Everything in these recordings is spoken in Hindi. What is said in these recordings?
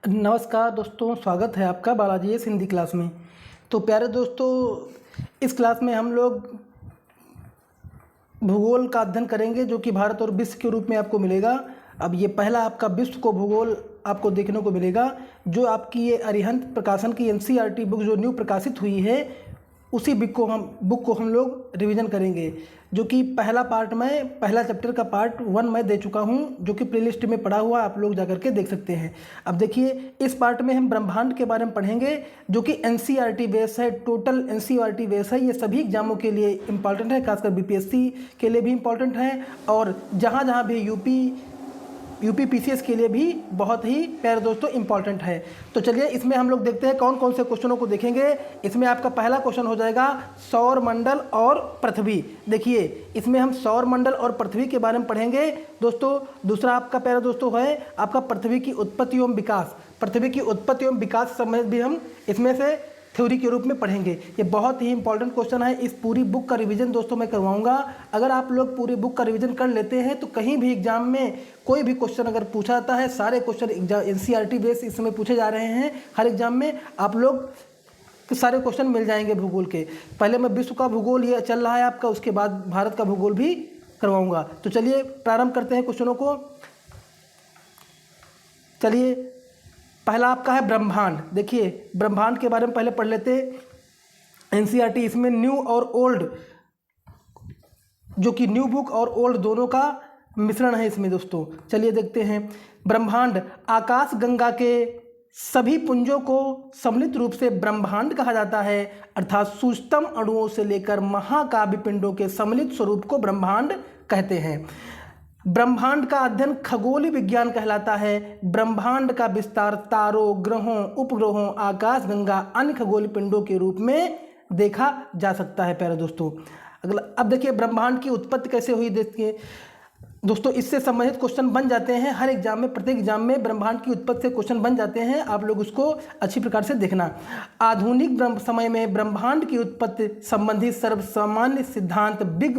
नमस्कार दोस्तों, स्वागत है आपका बालाजी एस हिंदी क्लास में। तो प्यारे दोस्तों, इस क्लास में हम लोग भूगोल का अध्ययन करेंगे जो कि भारत और विश्व के रूप में आपको मिलेगा। अब ये पहला आपका विश्व को भूगोल आपको देखने को मिलेगा जो आपकी ये अरिहंत प्रकाशन की एनसीईआरटी बुक जो न्यू प्रकाशित हुई है उसी बुक को हम लोग रिवीजन करेंगे। जो कि पहला चैप्टर का पार्ट 1 मैं दे चुका हूं, जो कि प्लेलिस्ट में पड़ा हुआ आप लोग जाकर के देख सकते हैं। अब देखिए, इस पार्ट में हम ब्रह्मांड के बारे में पढ़ेंगे जो कि एनसीईआरटी बेस है, टोटल एनसीईआरटी बेस है। ये सभी एग्जामों के लिए इंपॉर्टेंट है, खासकर बीपीएससी के लिए भी इंपॉर्टेंट है और जहाँ भी यूपी पीसीएस के लिए भी बहुत ही प्यारे दोस्तों इंपॉर्टेंट है। तो चलिए इसमें हम लोग देखते हैं कौन कौन से क्वेश्चनों को देखेंगे। इसमें आपका पहला क्वेश्चन हो जाएगा सौर मंडल और पृथ्वी। देखिए, इसमें हम सौर मंडल और पृथ्वी के बारे में पढ़ेंगे दोस्तों। दूसरा आपका प्यारे दोस्तों है आपका पृथ्वी की उत्पत्ति एवं विकास। पृथ्वी की उत्पत्ति एवं विकास संबंधित भी हम इसमें से थ्योरी के रूप में पढ़ेंगे। ये बहुत ही इंपॉर्टेंट क्वेश्चन है। इस पूरी बुक का रिवीजन दोस्तों मैं करवाऊंगा। अगर आप लोग पूरी बुक का रिवीजन कर लेते हैं तो कहीं भी एग्जाम में कोई भी क्वेश्चन अगर पूछा जाता है, सारे क्वेश्चन एनसीईआरटी बेस इस समय पूछे जा रहे हैं, हर एग्जाम में आप लोग सारे क्वेश्चन मिल जाएंगे भूगोल के। पहले मैं विश्व का भूगोल ये चल रहा है आपका, उसके बाद भारत का भूगोल भी करवाऊँगा। तो चलिए प्रारंभ करते हैं क्वेश्चनों को। चलिए, पहला आपका है ब्रह्मांड। देखिए, ब्रह्मांड के बारे में पहले पढ़ लेते हैं। एनसीईआरटी इसमें न्यू और ओल्ड, जो कि न्यू बुक और ओल्ड दोनों का मिश्रण है इसमें दोस्तों। चलिए देखते हैं। ब्रह्मांड आकाश गंगा के सभी पुंजों को सम्मिलित रूप से ब्रह्मांड कहा जाता है, अर्थात सूक्ष्मतम अणुओं से लेकर महाकाव्य पिंडों के सम्मिलित स्वरूप को ब्रह्मांड कहते हैं। ब्रह्मांड का अध्ययन खगोलीय विज्ञान कहलाता है। ब्रह्मांड का विस्तार तारों, ग्रहों, उपग्रहों, आकाशगंगा, अन्य खगोलीय पिंडों के रूप में देखा जा सकता है प्यारे दोस्तों। अगला, अब देखिए ब्रह्मांड की उत्पत्ति कैसे हुई। देखिए दोस्तों, इससे संबंधित क्वेश्चन बन जाते हैं हर एग्जाम में, प्रत्येक एग्जाम में ब्रह्मांड की उत्पत्ति से क्वेश्चन बन जाते हैं। आप लोग उसको अच्छी प्रकार से देखना। आधुनिक समय में ब्रह्मांड की उत्पत्ति संबंधी सर्वसामान्य सिद्धांत बिग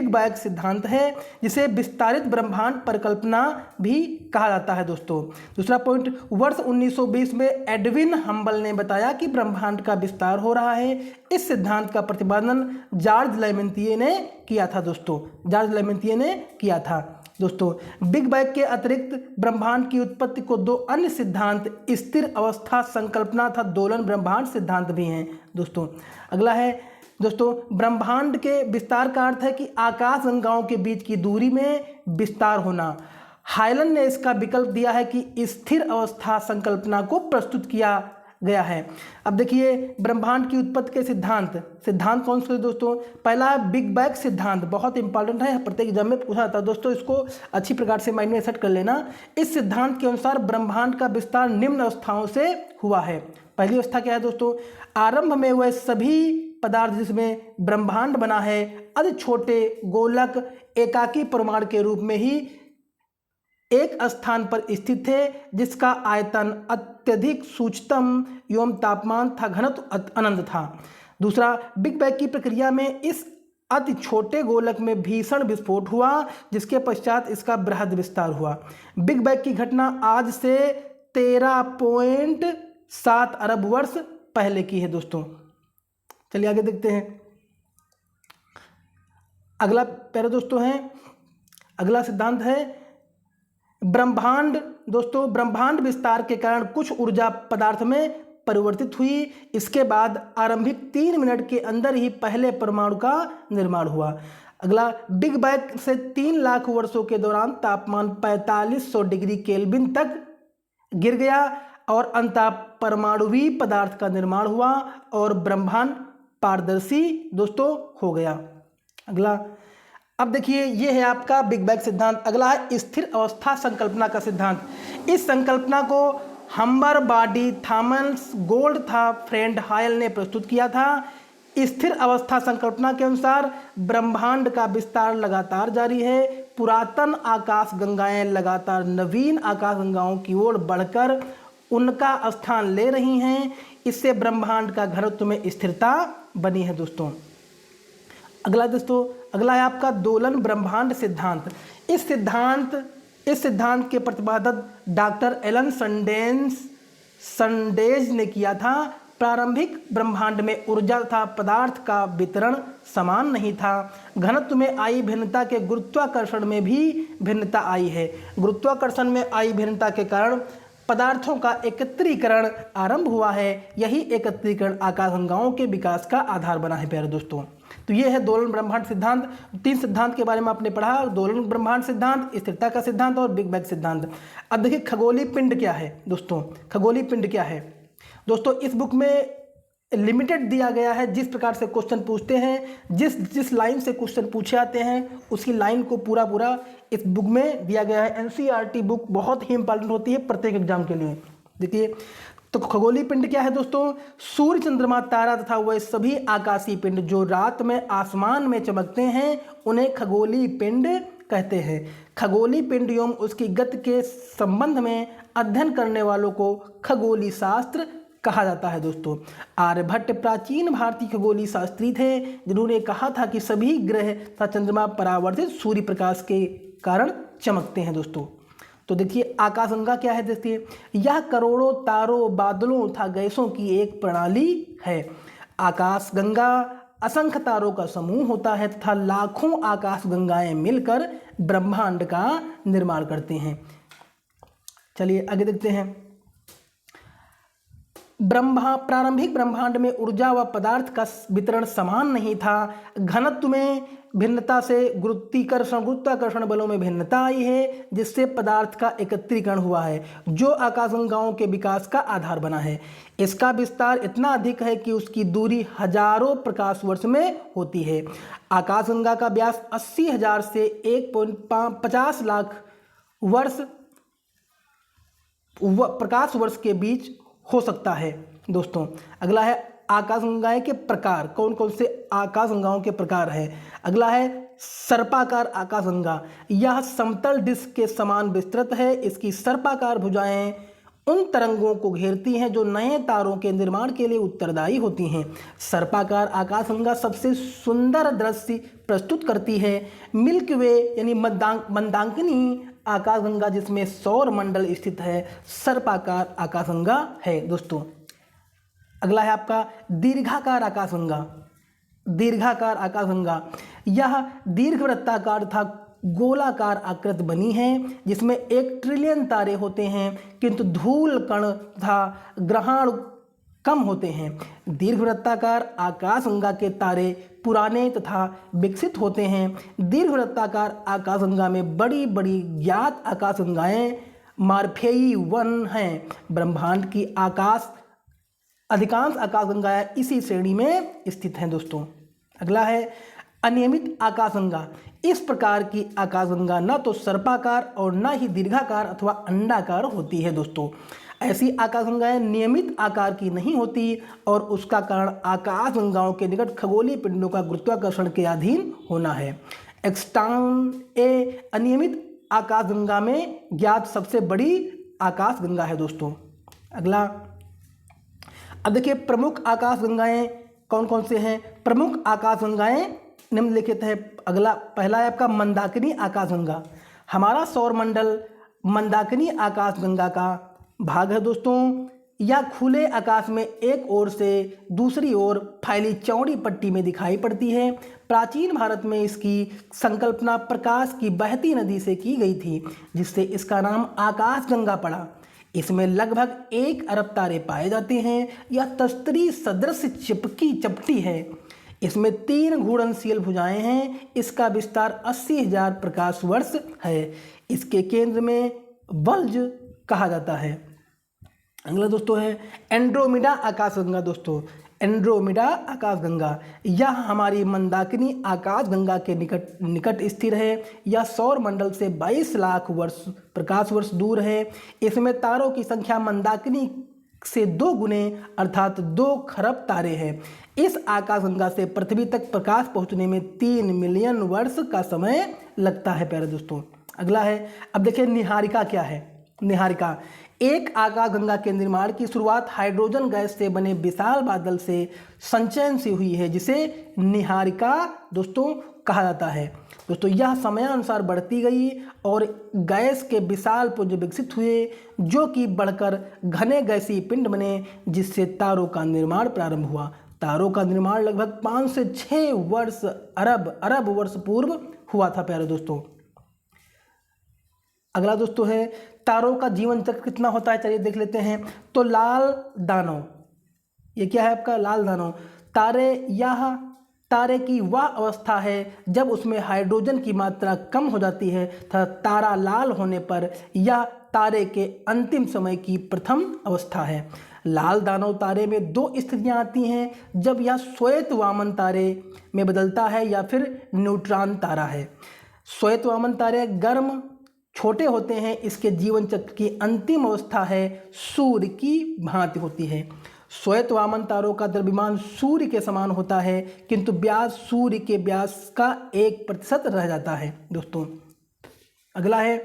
बैंग सिद्धांत है, जिसे विस्तारित ब्रह्मांड परिकल्पना भी कहा जाता है दोस्तों। दूसरा पॉइंट, वर्ष 1920 में एडविन हम्बल ने बताया कि ब्रह्मांड का विस्तार हो रहा है। इस सिद्धांत का प्रतिपादन जॉर्ज लेमेंतिये ने किया था दोस्तों। जॉर्ज लेमेंतिये ने किया था दोस्तों। बिग बैंग के अतिरिक्त ब्रह्मांड की उत्पत्ति को दो अन्य सिद्धांत, स्थिर अवस्था संकल्पना तथा दोलन ब्रह्मांड सिद्धांत भी हैं दोस्तों। अगला है दोस्तों, ब्रह्मांड के विस्तार का अर्थ है कि आकाश गंगाओं के बीच की दूरी में विस्तार होना। हाइलन ने इसका विकल्प दिया है कि स्थिर अवस्था संकल्पना को प्रस्तुत किया गया है। अब देखिए, ब्रह्मांड की उत्पत्ति के सिद्धांत कौन से दोस्तों। पहला है बिग बैंग सिद्धांत, बहुत इंपॉर्टेंट है, प्रत्येक एग्जाम में पूछा जाता है दोस्तों। इसको अच्छी प्रकार से माइंड में सेट कर लेना। इस सिद्धांत के अनुसार ब्रह्मांड का विस्तार निम्न अवस्थाओं से हुआ है। पहली अवस्था क्या है दोस्तों, आरंभ में वह सभी पदार्थ जिसमें ब्रह्मांड बना है अति छोटे गोलक एकाकी परमाणु के रूप में ही एक स्थान पर स्थित थे, जिसका आयतन अत्यधिक सूक्ष्मतम एवं तापमान था घनत्व अनंत था। दूसरा, बिग बैंग की प्रक्रिया में इस अति छोटे गोलक में भीषण विस्फोट हुआ, जिसके पश्चात इसका बृहद विस्तार हुआ। बिग बैंग की घटना आज से 13.7 अरब वर्ष पहले की है दोस्तों। चलिए आगे देखते हैं। अगला प्यारे दोस्तों है, अगला सिद्धांत है ब्रह्मांड। दोस्तों, ब्रह्मांड विस्तार के कारण कुछ ऊर्जा पदार्थ में परिवर्तित हुई। इसके बाद आरंभिक 3 मिनट के अंदर ही पहले परमाणु का निर्माण हुआ। अगला, बिग बैंग से 3 लाख वर्षों के दौरान तापमान 4500 डिग्री केल्विन तक गिर गया और अंततः परमाणुवीय पदार्थ का निर्माण हुआ और ब्रह्मांड पारदर्शी दोस्तों हो गया। अगला, अब देखिए, ये है आपका बिग बैंग सिद्धांत। अगला है स्थिर अवस्था संकल्पना का सिद्धांत। इस संकल्पना को हम्बर बॉडी थॉमस गोल्डथा फ्रेंड हायल ने प्रस्तुत किया था। स्थिर अवस्था संकल्पना के अनुसार ब्रह्मांड का विस्तार लगातार जारी है। पुरातन आकाश गंगाएं लगातार नवीन आकाश गंगाओं की ओर बढ़कर उनका स्थान ले रही हैं। इससे ब्रह्मांड का घनत्व में स्थिरता बनी है दोस्तों। अगला है आपका दोलन ब्रह्मांड सिद्धांत। इस सिद्धांत इस सिद्धांत के प्रतिपादक डॉक्टर एलन संडेज ने किया था। प्रारंभिक ब्रह्मांड में ऊर्जा तथा पदार्थ का वितरण समान नहीं था। घनत्व में आई भिन्नता के गुरुत्वाकर्षण में भी भिन्नता आई है। गुरुत्वाकर्षण में आई भिन्नता के कारण पदार्थों का एकत्रीकरण आरंभ हुआ है। यही एकत्रीकरण आकाशगंगाओं के विकास का आधार बना है प्यारे दोस्तों। तो ये है दोलन ब्रह्मांड सिद्धांत। 3 सिद्धांत के बारे में आपने पढ़ा, दोलन ब्रह्मांड सिद्धांत, स्थिरता का सिद्धांत और बिग बैंग सिद्धांत। अब देखिए खगोलीय पिंड क्या है दोस्तों। खगोलीय पिंड क्या है दोस्तों, इस बुक में लिमिटेड दिया गया है। जिस प्रकार से क्वेश्चन पूछते हैं, जिस लाइन से क्वेश्चन पूछे आते हैं, उसी लाइन को पूरा इस बुक में दिया गया है। एनसीईआरटी बुक बहुत ही इंपॉर्टेंट होती है प्रत्येक एग्जाम के लिए। देखिए तो खगोलीय पिंड क्या है दोस्तों, सूर्य, चंद्रमा, तारा तथा वह सभी आकाशीय पिंड जो रात में आसमान में चमकते हैं उन्हें खगोलीय पिंड कहते हैं। खगोलीय पिंड एवं उसकी गति के संबंध में अध्ययन करने वालों को खगोलीय शास्त्र कहा जाता है दोस्तों। आर्यभट्ट प्राचीन भारतीय खगोलीय शास्त्री थे जिन्होंने कहा था कि सभी ग्रह तथा चंद्रमा परावर्तित सूर्य प्रकाश के कारण चमकते हैं दोस्तों। तो देखिए आकाशगंगा क्या है, देखिए यह करोड़ों तारों, बादलों तथा गैसों की एक प्रणाली है। आकाशगंगा असंख्य तारों का समूह होता है तथा लाखों आकाशगंगाएं मिलकर ब्रह्मांड का निर्माण करते हैं। चलिए आगे देखते हैं। प्रारंभिक ब्रह्मांड में ऊर्जा व पदार्थ का वितरण समान नहीं था। घनत्व में भिन्नता से गुरुत्वाकर्षण बलों में भिन्नता आई है, जिससे पदार्थ का एकत्रीकरण हुआ है जो आकाशगंगाओं के विकास का आधार बना है। इसका विस्तार इतना अधिक है कि उसकी दूरी हजारों प्रकाश वर्ष में होती है। आकाशगंगा का व्यास 80,000 से 1.50 लाख प्रकाश वर्ष के बीच हो सकता है दोस्तों। अगला है आकाशगंगाएं के प्रकार, कौन कौन से आकाशगंगाओं के प्रकार है। अगला है सर्पाकार आकाशगंगा। यह समतल डिस्क के समान विस्तृत है। इसकी सर्पाकार भुजाएं उन तरंगों को घेरती हैं जो नए तारों के निर्माण के लिए उत्तरदायी होती हैं। सर्पाकार आकाशगंगा सबसे सुंदर दृश्य प्रस्तुत करती है। मिल्की वे यानी मंदाकिनी आकाशगंगा जिसमें सौर मंडल स्थित है, सर्पाकार आकाशगंगा है दोस्तों। अगला है आपका दीर्घाकार आकाशगंगा। दीर्घाकार आकाशगंगा यह दीर्घवृत्ताकार तथा गोलाकार आकृति बनी है, जिसमें 1 ट्रिलियन तारे होते हैं किंतु धूल कण तथा ग्रहण कम होते हैं। दीर्घवृत्ताकार आकाशगंगा के तारे पुराने तथा विकसित होते हैं। दीर्घवृत्ताकार आकाशगंगा में बड़ी बड़ी ज्ञात आकाशगंगाएं मार्फेई 1 हैं। ब्रह्मांड की अधिकांश आकाशगंगाएं इसी श्रेणी में स्थित हैं दोस्तों। अगला है अनियमित आकाशगंगा। इस प्रकार की आकाशगंगा न तो सर्पाकार और न ही दीर्घाकार अथवा अंडाकार होती है दोस्तों। ऐसी आकाशगंगाएं नियमित आकार की नहीं होती और उसका कारण आकाशगंगाओं के निकट खगोलीय पिंडों का गुरुत्वाकर्षण के अधीन होना है। अनियमित आकाशगंगा में ज्ञात सबसे बड़ी आकाशगंगा है दोस्तों। अगला अब देखिए प्रमुख आकाशगंगाएं कौन कौन से हैं। प्रमुख आकाशगंगाएं निम्नलिखित है। अगला पहला है आपका मंदाकिनी आकाशगंगा। हमारा सौरमंडल मंदाकिनी आकाशगंगा का भाग है दोस्तों। यह खुले आकाश में एक ओर से दूसरी ओर फैली चौड़ी पट्टी में दिखाई पड़ती है। प्राचीन भारत में इसकी संकल्पना प्रकाश की बहती नदी से की गई थी, जिससे इसका नाम आकाशगंगा पड़ा। इसमें लगभग 1 अरब तारे पाए जाते हैं। यह तस्तरी सदृश चपटी है। इसमें 3 घूर्णनशील भुजाएं हैं। इसका विस्तार 80,000 प्रकाश वर्ष है। इसके केंद्र में बल्ज कहा जाता है। अगला दोस्तों है एंड्रोमेडा आकाशगंगा दोस्तों। एंड्रोमेडा आकाशगंगा यह हमारी मंदाकिनी आकाशगंगा के निकट स्थिर है। यह सौर मंडल से 22 लाख प्रकाश वर्ष दूर है। इसमें तारों की संख्या मंदाकिनी से 2 गुने अर्थात 2 खरब तारे हैं। इस आकाशगंगा से पृथ्वी तक प्रकाश पहुंचने में 3 मिलियन वर्ष का समय लगता है प्यारे दोस्तों। अगला है अब देखिए निहारिका क्या है। निहारिका एक आकाशगंगा के निर्माण की शुरुआत हाइड्रोजन गैस से बने विशाल बादल से संचयन से हुई है, जिसे निहारिका दोस्तों कहा जाता है। दोस्तों यह समयानुसार बढ़ती गई और गैस के विशाल पुंज विकसित हुए, जो कि बढ़कर घने गैसीय पिंड बने, जिससे तारों का निर्माण प्रारंभ हुआ। तारों का निर्माण लगभग 5 से 6 वर्ष अरब वर्ष पूर्व हुआ था प्यारे दोस्तों। अगला दोस्तों है तारों का जीवन चक्र कितना होता है, चलिए देख लेते हैं। तो लाल दानव, ये क्या है आपका लाल दानव? तारे की वह अवस्था है जब उसमें हाइड्रोजन की मात्रा कम हो जाती है तथा तारा लाल होने पर यह तारे के अंतिम समय की प्रथम अवस्था है। लाल दानव तारे में 2 स्थितियां आती हैं, जब यह श्वेत वामन तारे में बदलता है या फिर न्यूट्रॉन तारा है। श्वेत वामन तारे गर्म छोटे होते हैं। इसके जीवन चक्र की अंतिम अवस्था है सूर्य की भांति होती है। श्वेत वामन तारों का द्रव्यमान सूर्य के समान होता है, किंतु व्यास सूर्य के व्यास का 1% रह जाता है दोस्तों। अगला है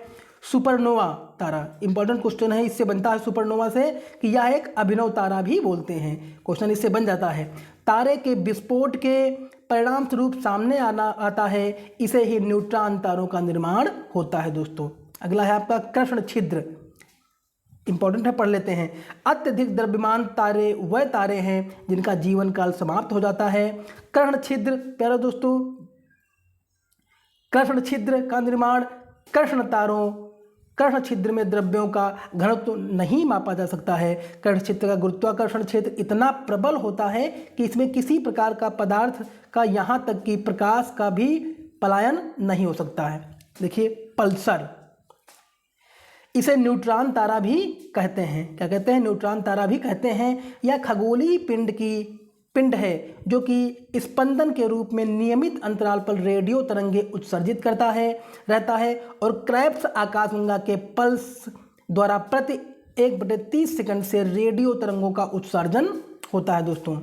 सुपरनोवा तारा। इंपॉर्टेंट क्वेश्चन है, इससे बनता है सुपरनोवा से कि यह एक अभिनव तारा भी बोलते हैं। क्वेश्चन इससे बन जाता है। तारे के विस्फोट के परिणाम स्वरूप सामने आता है, इसे ही न्यूट्रॉन तारों का निर्माण होता है दोस्तों। अगला है आपका कृष्ण छिद्र। इंपॉर्टेंट है, पढ़ लेते हैं। अत्यधिक द्रव्यमान तारे वह तारे हैं जिनका जीवन काल समाप्त हो जाता है। कृष्ण छिद्र प्यारे दोस्तों, कृष्ण छिद्र का निर्माण कृष्ण छिद्र में द्रव्यों का घनत्व नहीं मापा जा सकता है। कृष्ण छिद्र का गुरुत्वाकर्षण क्षेत्र इतना प्रबल होता है कि इसमें किसी प्रकार का पदार्थ का यहाँ तक कि प्रकाश का भी पलायन नहीं हो सकता है। देखिए पल्सर, इसे न्यूट्रॉन तारा भी कहते हैं। क्या कहते हैं? न्यूट्रॉन तारा भी कहते हैं। यह खगोलीय पिंड है जो कि स्पंदन के रूप में नियमित अंतराल पर रेडियो तरंगे उत्सर्जित रहता है और क्रेब्स आकाशगंगा के पल्स द्वारा प्रति 1/30 सेकंड से रेडियो तरंगों का उत्सर्जन होता है दोस्तों।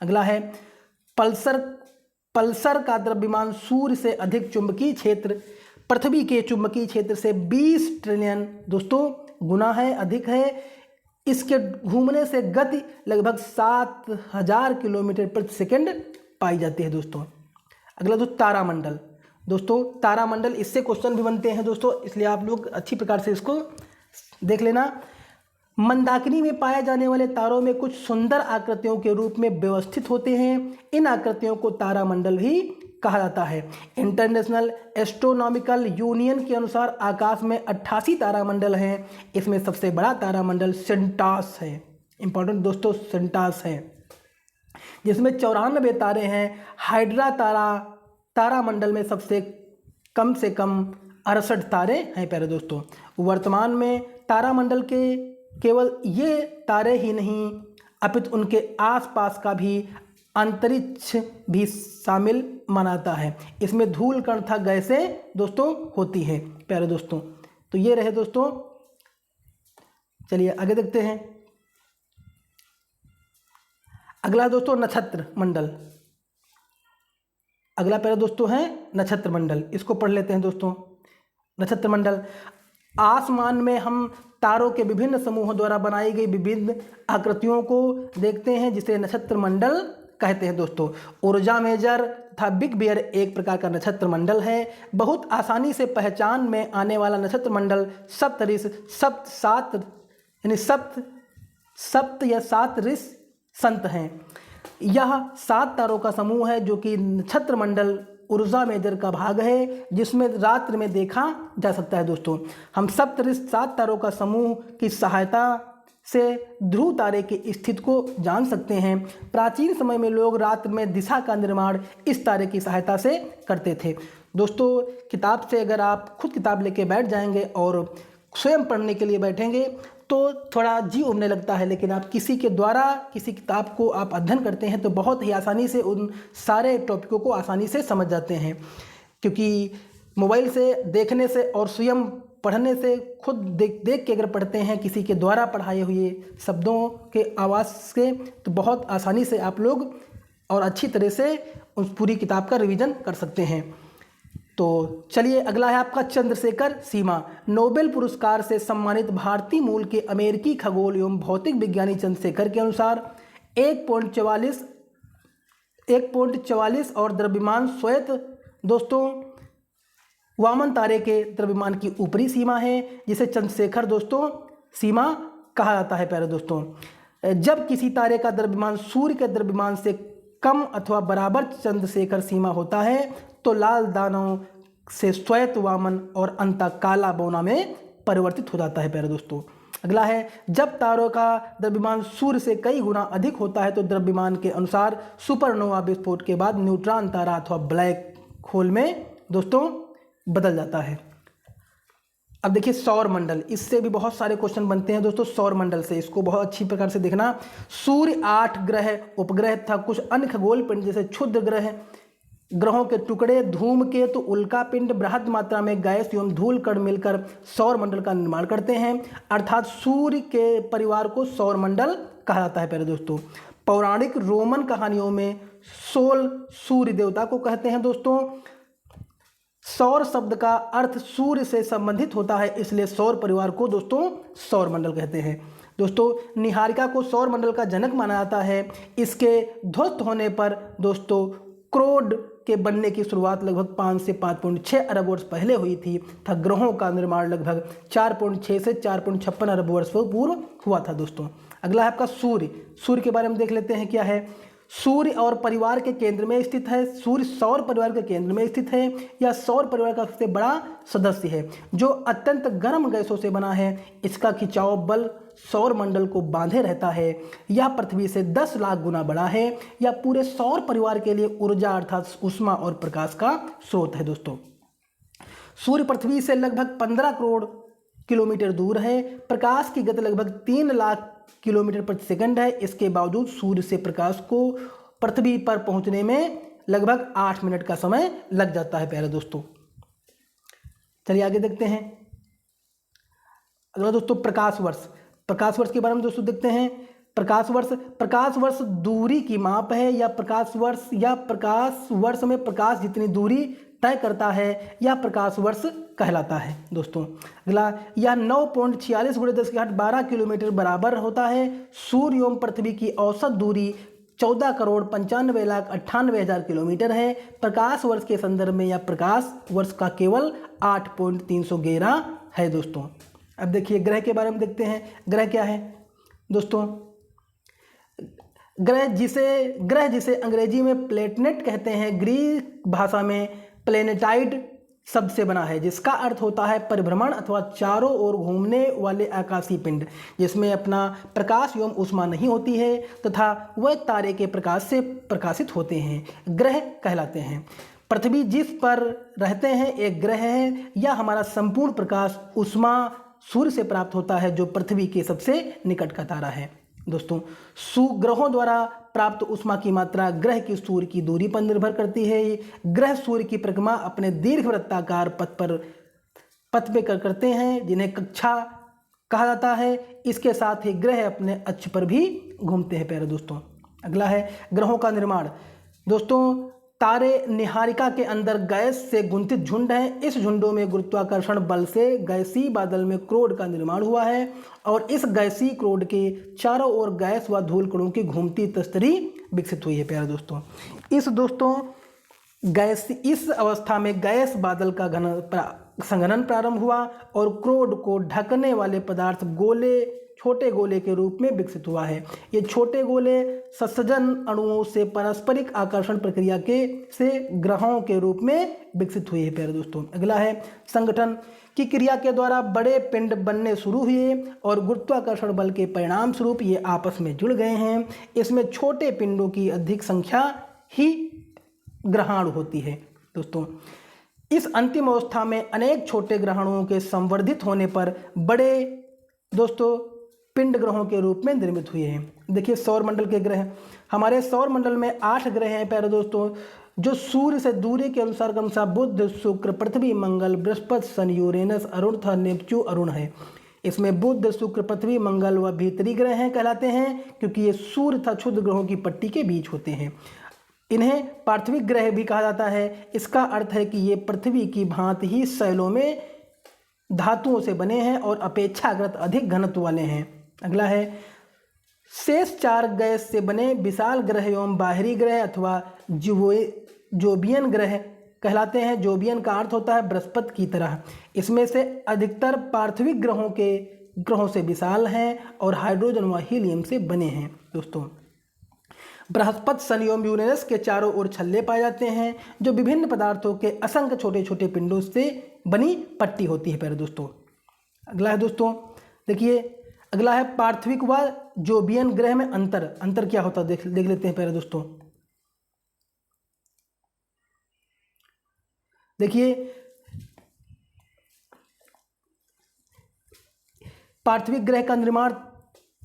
अगला है पल्सर का द्रव्यमान सूर्य से अधिक चुंबकीय क्षेत्र पृथ्वी के चुंबकीय क्षेत्र से 20 ट्रिलियन दोस्तों गुना है, अधिक है। इसके घूमने से गति लगभग 7000 किलोमीटर प्रति सेकंड पाई जाती है दोस्तों। अगला तारामंडल। दोस्तों तारामंडल, इससे क्वेश्चन भी बनते हैं दोस्तों, इसलिए आप लोग अच्छी प्रकार से इसको देख लेना। मंदाकिनी में पाए जाने वाले तारों में कुछ सुंदर आकृतियों के रूप में व्यवस्थित होते हैं। इन आकृतियों को तारामंडल भी कहा जाता है। इंटरनेशनल एस्ट्रोनॉमिकल यूनियन के अनुसार आकाश में 88 तारामंडल हैं। इसमें सबसे बड़ा तारामंडल सेंटास है। इंपॉर्टेंट दोस्तों, सेंटास है, जिसमें 94 तारे हैं। हाइड्रा तारामंडल में सबसे कम 68 तारे हैं प्यारे दोस्तों। वर्तमान में तारामंडल के केवल ये तारे ही नहीं अपितु उनके आसपास का भी अंतरिक्ष भी शामिल मनाता है। इसमें धूल कण तथा गैसें दोस्तों होती हैं प्यारे दोस्तों। तो ये रहे दोस्तों, चलिए आगे देखते हैं। अगला दोस्तों नक्षत्र मंडल। अगला प्यारे दोस्तों है नक्षत्र मंडल, इसको पढ़ लेते हैं दोस्तों। नक्षत्र मंडल, आसमान में हम तारों के विभिन्न समूहों द्वारा बनाई गई विभिन्न आकृतियों को देखते हैं, जिसे नक्षत्र मंडल कहते हैं दोस्तों। ऊर्जा मेजर तथा बिग बियर एक प्रकार का नक्षत्र मंडल है। बहुत आसानी से पहचान में आने वाला नक्षत्र मंडल सप्तऋष सप्त या 7 ऋष संत हैं। यह 7 तारों का समूह है जो कि नक्षत्र मंडल ऊर्जा मेजर का भाग है, जिसमें रात्रि में देखा जा सकता है दोस्तों। हम सप्तऋष 7 तारों का समूह की सहायता से ध्रुव तारे की स्थिति को जान सकते हैं। प्राचीन समय में लोग रात्रि में दिशा का निर्माण इस तारे की सहायता से करते थे दोस्तों। किताब से अगर आप खुद किताब लेके बैठ जाएंगे और स्वयं पढ़ने के लिए बैठेंगे तो थोड़ा जी उमने लगता है, लेकिन आप किसी के द्वारा किसी किताब को आप अध्ययन करते हैं तो बहुत ही आसानी से उन सारे टॉपिकों को आसानी से समझ जाते हैं। क्योंकि मोबाइल से देखने से और स्वयं पढ़ने से, खुद देख के अगर पढ़ते हैं किसी के द्वारा पढ़ाए हुए शब्दों के आवाज़ से, तो बहुत आसानी से आप लोग और अच्छी तरह से उस पूरी किताब का रिवीजन कर सकते हैं। तो चलिए अगला है आपका चंद्रशेखर सीमा। नोबेल पुरस्कार से सम्मानित भारतीय मूल के अमेरिकी खगोल एवं भौतिक विज्ञानी चंद्रशेखर के अनुसार 1.44 और द्रव्यमान श्वेत दोस्तों वामन तारे के द्रव्यमान की ऊपरी सीमा है, जिसे चंद्रशेखर दोस्तों सीमा कहा जाता है। प्यारे दोस्तों, जब किसी तारे का द्रव्यमान सूर्य के द्रव्यमान से कम अथवा बराबर चंद्रशेखर सीमा होता है तो लाल दानों से श्वेत वामन और अंतः काला बौना में परिवर्तित हो जाता है। प्यारे दोस्तों, अगला है जब तारों का द्रव्यमान सूर्य से कई गुना अधिक होता है तो द्रव्यमान के अनुसार सुपरनोवा विस्फोट के बाद न्यूट्रॉन तारा अथवा ब्लैक होल में दोस्तों बदल जाता है। अब देखिए सौर मंडल, इससे भी बहुत सारे क्वेश्चन बनते हैं दोस्तों सौर मंडल से, इसको बहुत अच्छी प्रकार से देखना। सूर्य 8 ग्रह उपग्रह तथा कुछ अन्य खगोल पिंड जैसे क्षुद्र ग्रहों के टुकड़े, धूमकेतु, उल्का पिंड, बृहद मात्रा में गैस एवं धूल कण मिलकर सौर मंडल का निर्माण करते हैं, अर्थात सूर्य के परिवार को सौर मंडल कहा जाता है। प्यारे दोस्तों, पौराणिक रोमन कहानियों में सोल सूर्य देवता को कहते हैं। दोस्तों, सौर शब्द का अर्थ सूर्य से संबंधित होता है, इसलिए सौर परिवार को दोस्तों सौर मंडल कहते हैं। दोस्तों, निहारिका को सौर मंडल का जनक माना जाता है। इसके ध्वस्त होने पर दोस्तों क्रोड के बनने की शुरुआत लगभग 5 से 5.6 अरब वर्ष पहले हुई थी तथा ग्रहों का निर्माण लगभग 4.6 से 4.56 अरब वर्ष पूर्व हुआ था। दोस्तों, अगला है आपका सूर्य के बारे में देख लेते हैं क्या है। सूर्य और परिवार के केंद्र में स्थित है। सूर्य सौर परिवार के केंद्र में स्थित है। यह सौर परिवार का सबसे बड़ा सदस्य है जो अत्यंत गर्म गैसों से बना है। इसका खिंचाव बल सौर मंडल को बांधे रहता है। यह पृथ्वी से 10 लाख गुना बड़ा है। यह पूरे सौर परिवार के लिए ऊर्जा अर्थात ऊष्मा और प्रकाश का स्रोत है। दोस्तों, सूर्य पृथ्वी से लगभग 15 करोड़ किलोमीटर दूर है। प्रकाश की गति लगभग 3 लाख किलोमीटर प्रति सेकंड है। इसके बावजूद सूर्य से प्रकाश को पृथ्वी पर पहुंचने में लगभग 8 मिनट का समय लग जाता है। प्यारे दोस्तों, चलिए आगे देखते हैं। अगला दोस्तों प्रकाश वर्ष के बारे में दोस्तों देखते हैं। प्रकाश वर्ष दूरी की माप है। या प्रकाश वर्ष में प्रकाश जितनी दूरी तय करता है यह प्रकाश वर्ष कहलाता है। दोस्तों, अगला यह 9.46 × 10⁻12 किलोमीटर बराबर होता है। सूर्य एवं पृथ्वी की औसत दूरी 14,95,98,000 किलोमीटर है। प्रकाश वर्ष के संदर्भ में यह प्रकाश वर्ष का केवल 8.311 है। दोस्तों, अब देखिए ग्रह के बारे में देखते हैं। ग्रह क्या है दोस्तों? ग्रह जिसे अंग्रेजी में प्लेटनेट कहते हैं, ग्रीक भाषा में प्लेनेटाइड शब्द से बना है, जिसका अर्थ होता है परिभ्रमण अथवा चारों ओर घूमने वाले आकाशीय पिंड जिसमें अपना प्रकाश एवं ऊष्मा नहीं होती है तथा वह तारे के प्रकाश से प्रकाशित होते हैं, ग्रह कहलाते हैं। पृथ्वी जिस पर रहते हैं एक ग्रह है। यह हमारा संपूर्ण प्रकाश ऊष्मा सूर्य से प्राप्त होता है जो पृथ्वी के सबसे निकट का तारा है। दोस्तों, ग्रहों द्वारा प्राप्त ऊष्मा की मात्रा ग्रह की सूर्य की दूरी पर निर्भर करती है। ग्रह सूर्य की परिक्रमा अपने दीर्घवृत्ताकार पथ पे करते हैं जिन्हें कक्षा कहा जाता है। इसके साथ ही ग्रह अपने अक्ष पर भी घूमते हैं। प्यारे दोस्तों, अगला है ग्रहों का निर्माण। दोस्तों, तारे निहारिका के अंदर गैस से गुंथित झुंड है। इस झुंडों में गुरुत्वाकर्षण बल से गैसीय बादल में क्रोड का निर्माण हुआ है और इस गैसीय क्रोड के चारों ओर गैस व धूल कणों की घूमती तस्तरी विकसित हुई है। प्यारे दोस्तों, इस अवस्था में गैस बादल का संघनन प्रारंभ हुआ और क्रोड को ढकने वाले पदार्थ छोटे गोले के रूप में विकसित हुआ है। ये छोटे गोले सत्सजन अणुओं से पारस्परिक आकर्षण प्रक्रिया से ग्रहों के रूप में विकसित हुए हैं। प्यारे दोस्तों, अगला है संगठन की क्रिया के द्वारा बड़े पिंड बनने शुरू हुए और गुरुत्वाकर्षण बल के परिणाम स्वरूप ये आपस में जुड़ गए हैं। इसमें छोटे पिंडों की अधिक संख्या ही ग्रहाणु होती है। दोस्तों, इस अंतिम अवस्था में अनेक छोटे ग्रहाणुओं के संवर्धित होने पर बड़े दोस्तों पिंड ग्रहों के रूप में निर्मित हुए हैं। देखिए सौरमंडल के ग्रह, हमारे सौरमंडल में 8 ग्रह हैं प्यारे दोस्तों, जो सूर्य से दूरी के अनुसार क्रमशः बुध, शुक्र, पृथ्वी, मंगल, बृहस्पति, शनि, यूरेनस, अरुण तथा नेपच्यून अरुण है। इसमें बुध, शुक्र, पृथ्वी, मंगल व भीतरी ग्रह हैं कहलाते हैं क्योंकि ये सूर्य तथा क्षुद्र ग्रहों की पट्टी के बीच होते हैं। इन्हें पार्थिविक ग्रह भी कहा जाता है। इसका अर्थ है कि ये पृथ्वी की भांति ही शैलों में धातुओं से बने हैं और अपेक्षाकृत अधिक घनत्व वाले हैं। अगला है, शेष 4 गैस से बने विशाल ग्रह एवं बाहरी ग्रह अथवा जोबियन ग्रह कहलाते हैं। जोबियन का अर्थ होता है बृहस्पति की तरह। इसमें से अधिकतर पार्थिविक ग्रहों से विशाल हैं और हाइड्रोजन व हीलियम से बने हैं। दोस्तों, बृहस्पति, शनि एवं यूरेनस के चारों ओर छल्ले पाए जाते हैं जो विभिन्न पदार्थों के असंख्य छोटे छोटे पिंडों से बनी पट्टी होती है। प्यारे दोस्तों, अगला है दोस्तों, देखिए अगला है पार्थिविक व जोबियन ग्रह में अंतर क्या होता है देख लेते हैं। प्यारे दोस्तों, देखिए पार्थिविक ग्रह का निर्माण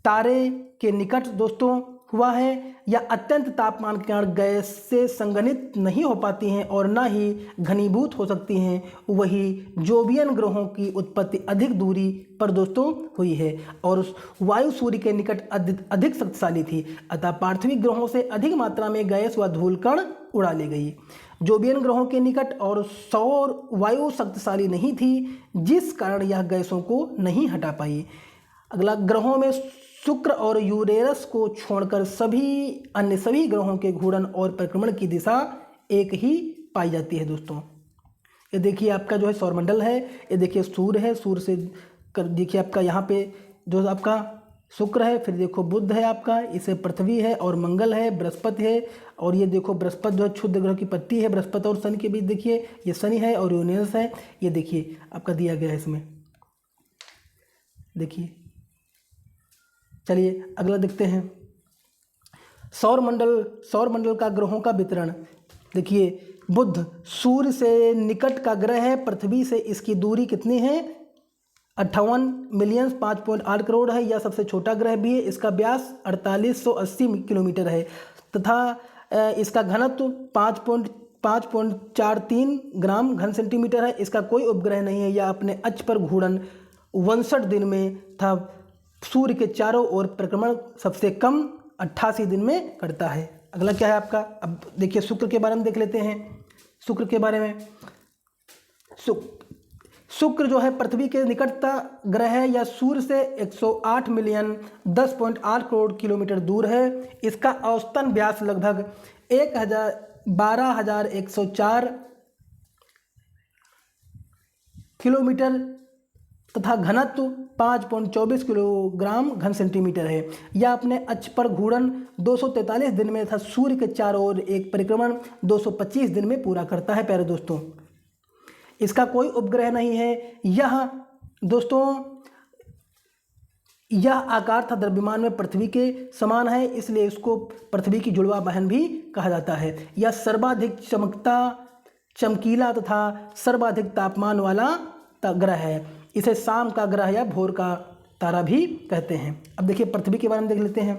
तारे के निकट दोस्तों हुआ है या अत्यंत तापमान के कारण गैस से संघनित नहीं हो पाती हैं और न ही घनीभूत हो सकती हैं। वही जोबियन ग्रहों की उत्पत्ति अधिक दूरी पर दोस्तों हुई है और वायु सूर्य के निकट अधिक शक्तिशाली थी, अतः पार्थिविक ग्रहों से अधिक मात्रा में गैस व धूल कण उड़ा ली गई। जोबियन ग्रहों के निकट और सौर वायु शक्तिशाली नहीं थी, जिस कारण यह गैसों को नहीं हटा पाई। अगला, ग्रहों में शुक्र और यूरेनस को छोड़कर अन्य सभी ग्रहों के घूर्णन और परिक्रमण की दिशा एक ही पाई जाती है। दोस्तों, ये देखिए आपका जो है सौरमंडल है, ये देखिए सूर्य है, सूर्य से देखिए आपका यहाँ पे जो आपका शुक्र है, फिर देखो बुध है आपका, इसे पृथ्वी है और मंगल है, बृहस्पति है और ये देखो बृहस्पति जो है क्षुद्र ग्रह की पट्टी है। बृहस्पति और शनि के बीच देखिए ये शनि है और यूरेनस है, ये देखिए आपका दिया गया है इसमें। देखिए, चलिए अगला देखते हैं, सौरमंडल का ग्रहों का वितरण। देखिए बुध सूर्य से निकट का ग्रह है, पृथ्वी से इसकी दूरी कितनी है 58 मिलियन 5.8 करोड़ है। यह सबसे छोटा ग्रह भी है। इसका व्यास 4880 किलोमीटर है तथा इसका घनत्व 5.43 ग्राम घन सेंटीमीटर है। इसका कोई उपग्रह नहीं है। यह अपने अक्ष पर घूर्णन 59 दिन में था। सूर्य के चारों ओर परिक्रमण सबसे कम 88 दिन में करता है। अगला क्या है आपका, अब देखिए शुक्र के बारे में देख लेते हैं। शुक्र के बारे में, शुक्र जो है पृथ्वी के निकटता ग्रह है। या सूर्य से 108 मिलियन 10.8 करोड़ किलोमीटर दूर है। इसका औसतन व्यास लगभग 12,104 किलोमीटर तथा घनत्व 5.24 किलोग्राम घन सेंटीमीटर है। यह अपने अक्ष पर घूर्णन 243 दिन में तथा सूर्य के चारों ओर एक परिक्रमण 225 दिन में पूरा करता है। प्यारे दोस्तों, इसका कोई उपग्रह नहीं है। यह दोस्तों यह आकार तथा द्रव्यमान में पृथ्वी के समान है, इसलिए इसको पृथ्वी की जुड़वा बहन भी कहा जाता है। यह सर्वाधिक चमकीला तथा सर्वाधिक तापमान वाला ग्रह है। इसे शाम का ग्रह या भोर का तारा भी कहते हैं। अब देखिए पृथ्वी के बारे में देख लेते हैं।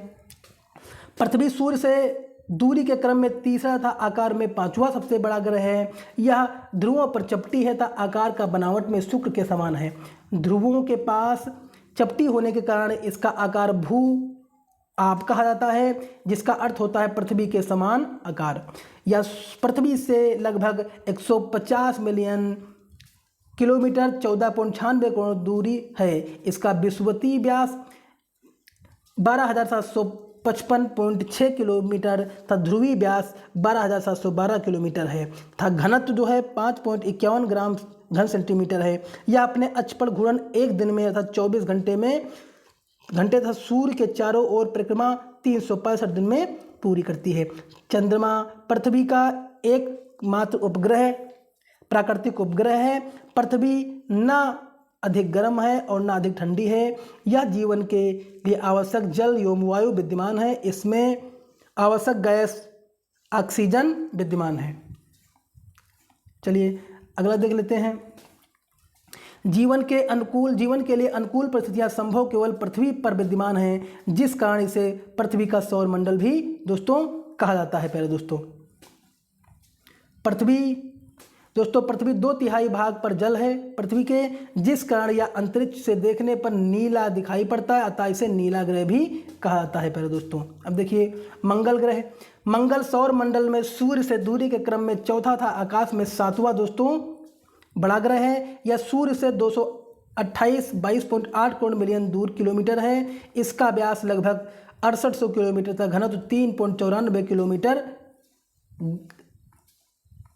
पृथ्वी सूर्य से दूरी के क्रम में तीसरा तथा आकार में 5वां सबसे बड़ा ग्रह है। यह ध्रुवों पर चपटी है तथा आकार का बनावट में शुक्र के समान है। ध्रुवों के पास चपटी होने के कारण इसका आकार भू आप कहा जाता है, जिसका अर्थ होता है पृथ्वी के समान आकार। यह पृथ्वी से लगभग 150 मिलियन किलोमीटर 14.96 करोड़ दूरी है। इसका विषुवतीय व्यास 12,755.6 किलोमीटर तथा ध्रुवीय व्यास 12,712 किलोमीटर है तथा घनत्व जो है 5.51 ग्राम घन सेंटीमीटर है। यह अपने अक्ष पर घूर्णन एक दिन में अर्थात 24 घंटे तथा सूर्य के चारों ओर परिक्रमा 365 दिन में पूरी करती है। चंद्रमा पृथ्वी का एकमात्र उपग्रह प्राकृतिक उपग्रह है। पृथ्वी न अधिक गर्म है और न अधिक ठंडी है। यह जीवन के लिए आवश्यक जल एवं वायु विद्यमान है। इसमें आवश्यक गैस ऑक्सीजन विद्यमान है। चलिए अगला देख लेते हैं। जीवन के लिए अनुकूल परिस्थितियां संभव केवल पृथ्वी पर विद्यमान हैं, जिस कारण इसे पृथ्वी का सौरमंडल भी दोस्तों कहा जाता है। प्यारे दोस्तों, पृथ्वी दोस्तों पृथ्वी 2/3 भाग पर जल है पृथ्वी के, जिस कारण यह अंतरिक्ष से देखने पर नीला दिखाई पड़ता है, अतः इसे नीला ग्रह भी कहा जाता है प्यारे दोस्तों। अब देखिए मंगल ग्रह। मंगल सौर मंडल में सूर्य से दूरी के क्रम में चौथा था, आकाश में 7वां दोस्तों बड़ा ग्रह है। यह सूर्य से 22.8 करोड़ मिलियन दूर किलोमीटर है। इसका व्यास लगभग 6800 किलोमीटर तक, घनत्व 3.94 किलोमीटर,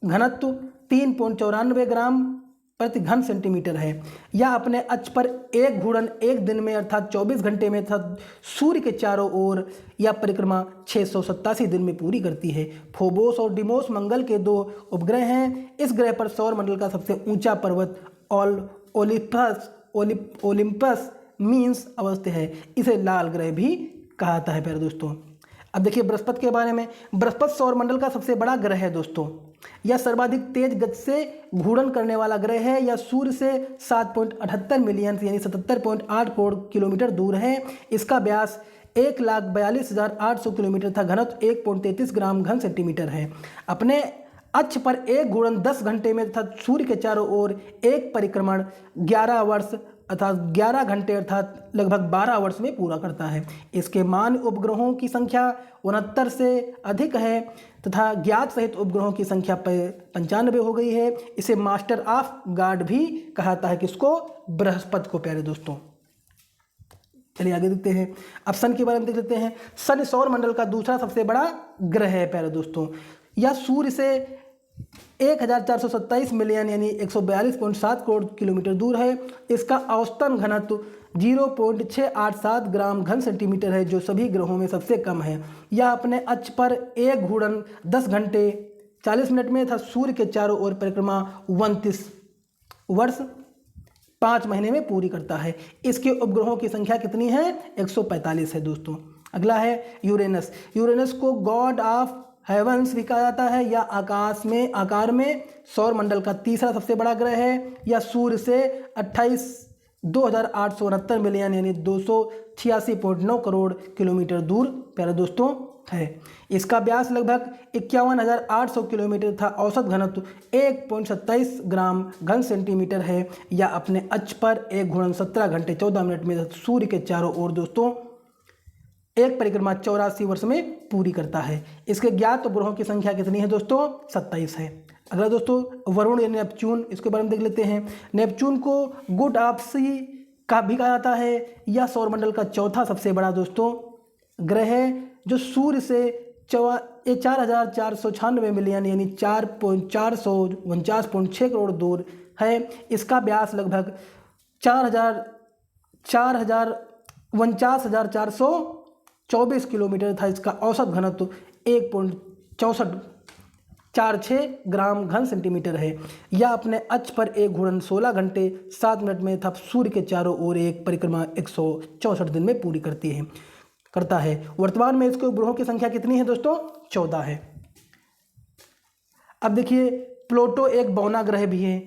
घनत्व 3.94 ग्राम प्रति घन सेंटीमीटर है। यह अपने अक्ष पर एक घूर्णन एक दिन में अर्थात 24 घंटे में तथा सूर्य के चारों ओर यह परिक्रमा 687 दिन में पूरी करती है। फोबोस और डिमोस मंगल के 2 उपग्रह हैं। इस ग्रह पर सौर मंडल का सबसे ऊंचा पर्वत ओलिम्पस मीन्स अवस्थित है। इसे लाल ग्रह भी कहा जाता है प्यारे दोस्तों। अब देखिए बृहस्पति के बारे में। बृहस्पति सौर मंडल का सबसे बड़ा ग्रह है दोस्तों। यह सर्वाधिक तेज गति से घूर्णन करने वाला ग्रह है। यह सूर्य से 7.78 मिलियन यानी 77.8 करोड़ किलोमीटर दूर है। इसका व्यास 1,42,800 किलोमीटर था, घनत्व 1.33 ग्राम घन सेंटीमीटर है। अपने अक्ष पर एक घूर्णन 10 घंटे में तथा सूर्य के चारों ओर एक परिक्रमण 11 वर्ष अर्थात 11 घंटे अर्थात लगभग 12 वर्ष में पूरा करता है। इसके मान्य उपग्रहों की संख्या 69 से अधिक है तथा ज्ञात सहित उपग्रहों की संख्या 95 हो गई है। इसे मास्टर ऑफ गॉड भी कहा जाता है, किसको? बृहस्पति को प्यारे दोस्तों। चलिए आगे देखते हैं। अब सन के बारे में देख लेते हैं। सन सौर मंडल का दूसरा सबसे बड़ा ग्रह है प्यारे दोस्तों। यह सूर्य से 1427 मिलियन यानी 142.7 करोड़ किलोमीटर दूर है। इसका औसतन घनत्व 0.687 ग्राम घन सेंटीमीटर है, जो सभी ग्रहों में सबसे कम है। यह अपने अक्ष पर एक घूर्णन 10 घंटे 40 मिनट में तथा सूर्य के चारों ओर परिक्रमा 29 वर्ष 5 महीने में पूरी करता है। इसके उपग्रहों की संख्या कितनी है? 145 है दोस्तों। अगला है यूरेनस। यूरेनस को गॉड ऑफ हेवंस भी कहा जाता है। यह आकार में सौर मंडल का तीसरा सबसे बड़ा ग्रह है। यह सूर्य से 28,869 मिलियन यानी 286.9 करोड़ किलोमीटर दूर प्यारे दोस्तों है। इसका व्यास लगभग 51,800 किलोमीटर था। औसत घनत्व 1.27 ग्राम घन सेंटीमीटर है। यह अपने अक्ष पर एक घूर्णन 17 घंटे 14 मिनट में सूर्य के चारों ओर दोस्तों एक परिक्रमा 84 वर्ष में पूरी करता है। इसके ज्ञात उपग्रहों की संख्या कितनी है दोस्तों? 27 है। अगला दोस्तों वरुण या नेपच्यून, इसके बारे में देख लेते हैं। नेपच्यून को गुड ऑफ सी का भी कहा जाता है। यह सौरमंडल का चौथा सबसे बड़ा दोस्तों ग्रह है, जो सूर्य से 4,496 मिलियन यानी 4,449.6 करोड़ दूर है। इसका व्यास लगभग 4,49,424 किलोमीटर था। इसका औसत घनत्व 1.6446 ग्राम घन सेंटीमीटर है। यह अपने अक्ष पर एक घूर्णन 16 घंटे 7 मिनट में तथा सूर्य के चारों ओर एक परिक्रमा 164 दिन में पूरी करता है। वर्तमान में इसके उपग्रहों की संख्या कितनी है दोस्तों? 14 है। अब देखिए प्लूटो एक बौना ग्रह भी है।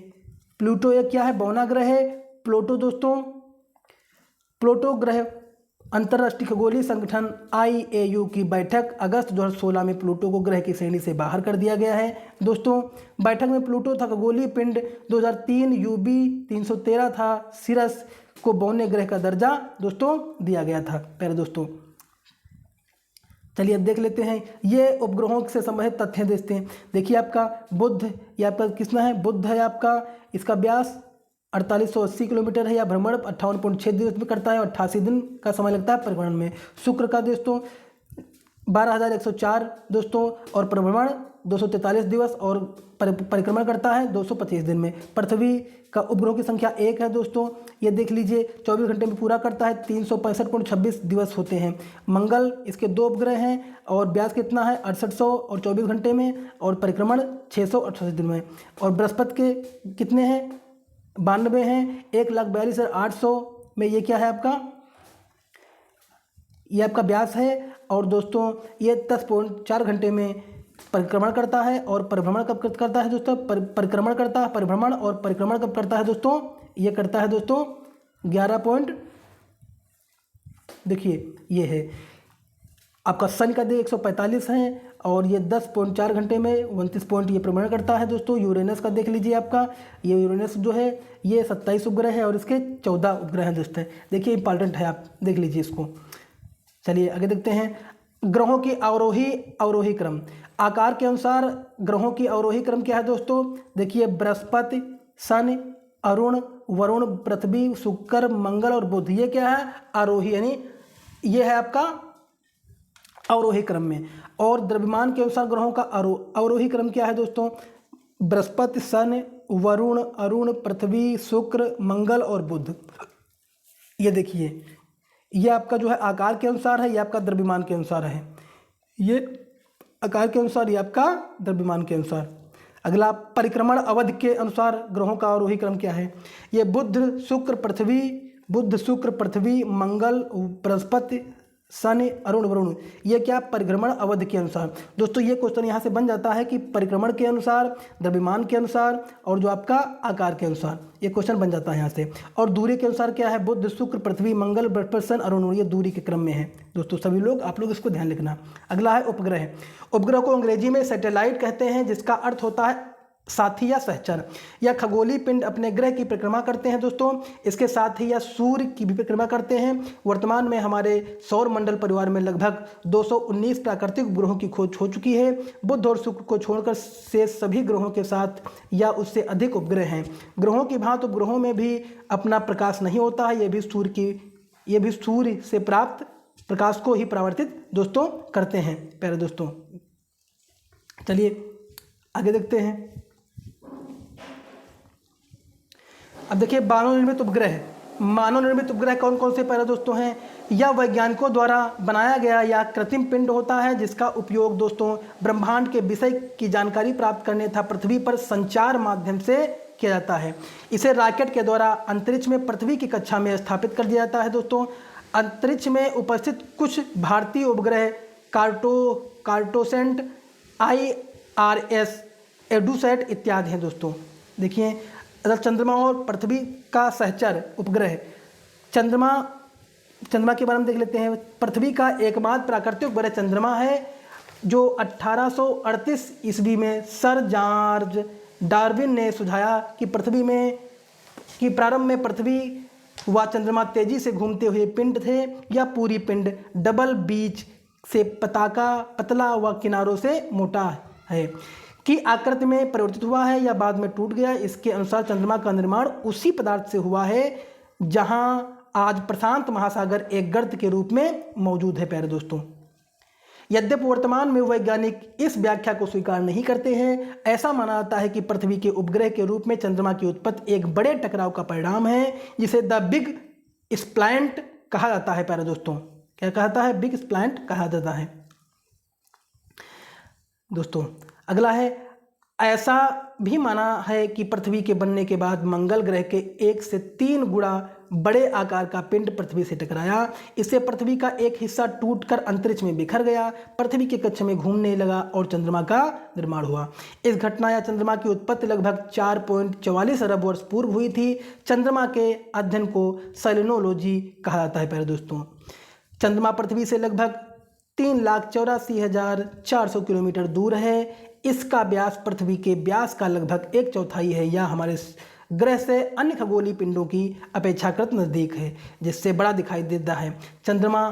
प्लूटो एक क्या है? बौना ग्रह है। प्लूटो दोस्तों, प्लूटो ग्रह अंतर्राष्ट्रीय खगोलीय संगठन IAU की बैठक अगस्त 2016 में प्लूटो को ग्रह की श्रेणी से बाहर कर दिया गया है। दोस्तों बैठक में प्लूटो था खगोलीय पिंड 2003 UB 313 था। सिरस को बौने ग्रह का दर्जा दोस्तों दिया गया था प्यारे दोस्तों। चलिए अब देख लेते हैं ये उपग्रहों से संबंधित तथ्य देखते हैं। देखिए आपका बुध, ये आपका कितना है? बुध है आपका। इसका व्यास 4880 किलोमीटर है। या भ्रमण 58.6 दिवस में करता है और 88 दिन का समय लगता है परिभ्रमण में। शुक्र का दोस्तों 12,104 दोस्तों और परिभ्रमण 243 दिवस और परिक्रमण करता है 225 दिन में। पृथ्वी का उपग्रहों की संख्या 1 है दोस्तों। ये देख लीजिए 24 घंटे में पूरा करता है, 365.26 दिवस होते हैं। मंगल, इसके 2 उपग्रह हैं और व्यास कितना है? 6800 और 24 घंटे में और परिक्रमण 688 दिन में। और बृहस्पति के कितने हैं? 92 हैं। 1,42,800 में ये क्या है आपका? ये आपका व्यास है। और दोस्तों ये 10.4 घंटे में परिक्रमण करता है और परिभ्रमण कब करता है दोस्तों? परिक्रमण करता है, परिभ्रमण और परिक्रमण कब करता है दोस्तों? ये करता है दोस्तों 11 देखिए ये है आपका सन का दिन 145 है और ये 10.4 घंटे में 29 पॉइंट ये भ्रमण करता है दोस्तों। यूरेनस का देख लीजिए, आपका ये यूरेनस जो है ये 27 उपग्रह है और इसके 14 उपग्रह हैं दोस्तों। देखिए इंपॉर्टेंट है, आप देख लीजिए इसको। चलिए आगे देखते हैं। ग्रहों की अवरोही क्रम, आकार के अनुसार ग्रहों की अवरोही क्रम क्या है दोस्तों? देखिए बृहस्पति, शन, अरुण, वरुण, पृथ्वी, शुक्र, मंगल और बुध, ये क्या है? आरोही, यानी ये है आपका अवरोही क्रम में। और द्रव्यमान के अनुसार ग्रहों का अवरोही क्रम क्या है दोस्तों? बृहस्पति, शन, वरुण, अरुण, पृथ्वी, शुक्र, मंगल और बुध। ये देखिए, ये आपका जो है आकार के अनुसार है, ये आपका द्रव्यमान के अनुसार है। ये आकार के अनुसार, ये आपका द्रव्यमान के अनुसार। अगला परिक्रमण अवधि के अनुसार ग्रहों का अवरोही क्रम क्या है? ये बुध, शुक्र, पृथ्वी, मंगल, बृहस्पति, शनि, अरुण, वरुण, ये क्या? परिक्रमण अवधि के अनुसार। दोस्तों ये क्वेश्चन यहाँ से बन जाता है कि परिक्रमण के अनुसार, द्रव्यमान के अनुसार और जो आपका आकार के अनुसार, ये क्वेश्चन बन जाता है यहाँ से। और दूरी के अनुसार क्या है? बुध, शुक्र, पृथ्वी, मंगल, बृहस्पति, शनि, अरुण, ये दूरी के क्रम में है दोस्तों। सभी लोग, आप लोग इसको ध्यान लिखना। अगला है उपग्रह। उपग्रह को अंग्रेजी में सैटेलाइट कहते हैं, जिसका अर्थ होता है साथी या सहचर। यह खगोलीय पिंड अपने ग्रह की परिक्रमा करते हैं दोस्तों। इसके साथ ही यह सूर्य की भी परिक्रमा करते हैं। वर्तमान में हमारे सौर मंडल परिवार में लगभग 219 प्राकृतिक उपग्रहों की खोज हो चुकी है। बुध और शुक्र को छोड़कर शेष सभी ग्रहों के साथ या उससे अधिक उपग्रह हैं। ग्रहों की भांति उपग्रहों में भी अपना प्रकाश नहीं होता है, ये भी सूर्य से प्राप्त प्रकाश को ही परावर्तित दोस्तों करते हैं प्यारे दोस्तों। चलिए आगे देखते हैं। अब देखिए मानव निर्मित उपग्रह। मानव निर्मित उपग्रह कौन कौन से प्यारे दोस्तों हैं? यह वैज्ञानिकों द्वारा बनाया गया या कृत्रिम पिंड होता है, जिसका उपयोग दोस्तों ब्रह्मांड के विषय की जानकारी प्राप्त करने तथा पृथ्वी पर संचार माध्यम से किया जाता है। इसे रॉकेट के द्वारा अंतरिक्ष में पृथ्वी की कक्षा में स्थापित कर दिया जाता है दोस्तों। अंतरिक्ष में उपस्थित कुछ भारतीय उपग्रह कार्टोसेंट, IRS, एडुसैट इत्यादि हैं दोस्तों। देखिए चंद्रमा और पृथ्वी का सहचर उपग्रह चंद्रमा के बारे में देख लेते हैं। पृथ्वी का एकमात्र प्राकृतिक उपग्रह चंद्रमा है, जो 1838 ईस्वी में सर जॉर्ज डार्विन ने सुझाया कि प्रारंभ में पृथ्वी व चंद्रमा तेजी से घूमते हुए पिंड थे। यह पूरी पिंड डबल बीच से पतला व किनारों से मोटा है की आकृति में परिवर्तित हुआ है या बाद में टूट गया। इसके अनुसार चंद्रमा का निर्माण उसी पदार्थ से हुआ है जहां आज प्रशांत महासागर एक गर्त के रूप में मौजूद है प्यारे दोस्तों। यद्यपि वर्तमान में वैज्ञानिक इस व्याख्या को स्वीकार नहीं करते हैं। ऐसा माना जाता है कि पृथ्वी के उपग्रह के रूप में चंद्रमा की उत्पत्ति एक बड़े टकराव का परिणाम है, जिसे द बिग स्प्लैंट कहा जाता है प्यारे दोस्तों। क्या कहता है? बिग स्प्लैंट कहा जाता है दोस्तों। अगला है, ऐसा भी माना है कि पृथ्वी के बनने के बाद मंगल ग्रह के 1 से 3 गुना बड़े आकार का पिंड पृथ्वी से टकराया। इससे पृथ्वी का एक हिस्सा टूटकर अंतरिक्ष में बिखर गया, पृथ्वी के कक्ष में घूमने लगा और चंद्रमा का निर्माण हुआ। इस घटना या चंद्रमा की उत्पत्ति लगभग 4.44 अरब वर्ष पूर्व हुई थी। चंद्रमा के अध्ययन को सेलेनोलॉजी कहा जाता है प्यारे दोस्तों। चंद्रमा पृथ्वी से लगभग 3,84,400 किलोमीटर दूर है। इसका व्यास पृथ्वी के व्यास का लगभग 1/4 है। यह हमारे ग्रह से अन्य खगोलीय पिंडों की अपेक्षाकृत नज़दीक है, जिससे बड़ा दिखाई देता है। चंद्रमा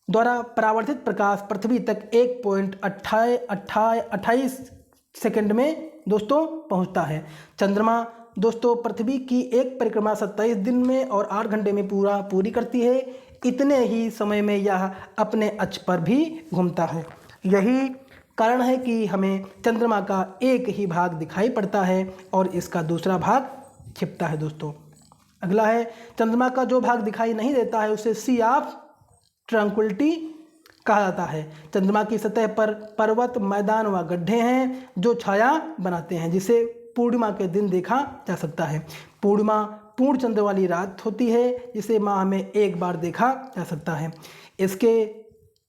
द्वारा परावर्तित प्रकाश पृथ्वी तक 1.28 सेकंड में दोस्तों पहुंचता है। चंद्रमा दोस्तों पृथ्वी की एक परिक्रमा 27 दिन में और 8 घंटे में पूरी करती है। इतने ही समय में यह अपने अक्ष पर भी घूमता है। यही कारण है कि हमें चंद्रमा का एक ही भाग दिखाई पड़ता है और इसका दूसरा भाग छिपता है दोस्तों। अगला है, चंद्रमा का जो भाग दिखाई नहीं देता है उसे सी ऑफ ट्रैंक्विलिटी कहा जाता है। चंद्रमा की सतह पर पर्वत, मैदान व गड्ढे हैं जो छाया बनाते हैं, जिसे पूर्णिमा के दिन देखा जा सकता है। पूर्णिमा पूर्ण चंद्र वाली रात होती है, जिसे माह में एक बार देखा जा सकता है। इसके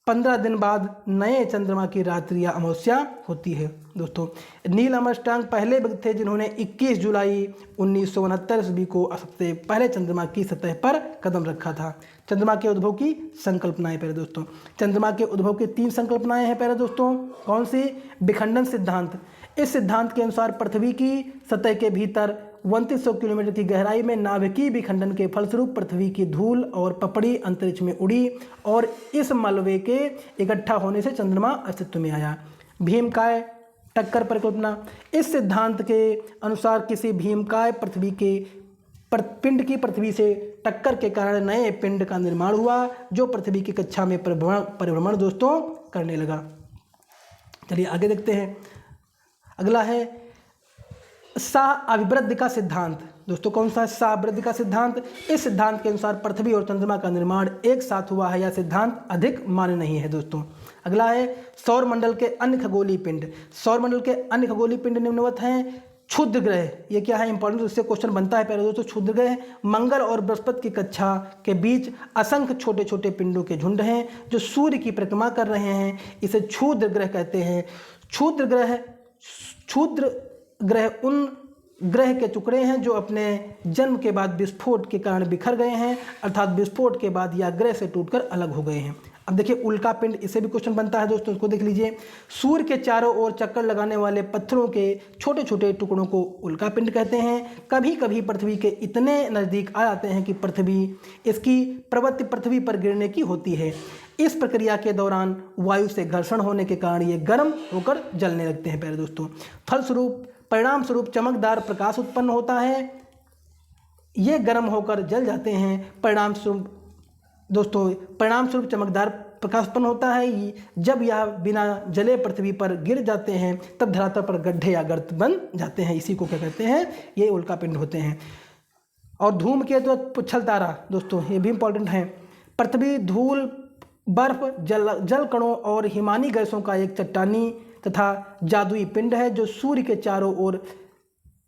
15 दिन बाद नए चंद्रमा की रात्रि या अमावस्या होती है दोस्तों। नील आर्मस्ट्रांग पहले व्यक्ति थे जिन्होंने 21 जुलाई 1969 ईस्वी को सबसे पहले चंद्रमा की सतह पर कदम रखा था। चंद्रमा के उद्भव की संकल्पनाएं पहले दोस्तों, चंद्रमा के उद्भव की 3 संकल्पनाएं हैं पहले दोस्तों। कौन सी? विखंडन सिद्धांत। इस सिद्धांत के अनुसार पृथ्वी की सतह के भीतर 2900 किलोमीटर की गहराई में नाभिकीय विखंडन के फलस्वरूप पृथ्वी की धूल और पपड़ी अंतरिक्ष में उड़ी और इस मलबे के इकट्ठा होने से चंद्रमा अस्तित्व में आया। भीमकाय टक्कर परिकल्पना। इस सिद्धांत के अनुसार किसी भीमकाय पृथ्वी के पिंड की पृथ्वी से टक्कर के कारण नए पिंड का निर्माण हुआ जो पृथ्वी की कक्षा में परिभ्रमण दोस्तों करने लगा। चलिए आगे देखते हैं। अगला है शाह अभिवृद्धि का सिद्धांत। दोस्तों कौन सा है? शाह अभिवृद्धि का सिद्धांत। इस सिद्धांत के अनुसार पृथ्वी और चंद्रमा का निर्माण एक साथ हुआ है। यह सिद्धांत अधिक मान्य नहीं है दोस्तों। अगला है सौर मंडल के अन्य खगोलीय पिंड। सौर मंडल के अन्य खगोलीय पिंड निम्नवत हैं। क्षुद्र ग्रह, ये क्या है इंपॉर्टेंट, उससे क्वेश्चन बनता है पहले दोस्तों। क्षुद्र ग्रह मंगल और बृहस्पति की कक्षा के बीच असंख्य छोटे छोटे पिंडों के झुंड हैं जो सूर्य की परिक्रमा कर रहे हैं। इसे क्षुद्र ग्रह कहते हैं। क्षुद्र ग्रह उन ग्रह के टुकड़े हैं जो अपने जन्म के बाद विस्फोट के कारण बिखर गए हैं, अर्थात विस्फोट के बाद या ग्रह से टूटकर अलग हो गए हैं। अब देखिए उल्का पिंड, इससे भी क्वेश्चन बनता है दोस्तों, उसको देख लीजिए। सूर्य के चारों ओर चक्कर लगाने वाले पत्थरों के छोटे छोटे टुकड़ों को उल्का पिंड कहते हैं। कभी कभी पृथ्वी के इतने नज़दीक आ जाते हैं कि इसकी प्रवृत्ति पृथ्वी पर गिरने की होती है। इस प्रक्रिया के दौरान वायु से घर्षण होने के कारण ये गर्म होकर जलने लगते हैं पहले दोस्तों। परिणाम स्वरूप चमकदार प्रकाश उत्पन्न होता है। ये गर्म होकर जल जाते हैं। परिणाम स्वरूप चमकदार प्रकाश उत्पन्न होता है। जब यह बिना जले पृथ्वी पर गिर जाते हैं तब धरातल पर गड्ढे या गर्त बन जाते हैं। इसी को क्या कहते हैं? ये उल्का पिंड होते हैं। और धूमकेतु तो पुच्छल तारा दोस्तों, ये भी इंपॉर्टेंट है। पृथ्वी, धूल, बर्फ, जल कणों और हिमानी गैसों का एक चट्टानी तथा जादुई पिंड है जो सूर्य के चारों ओर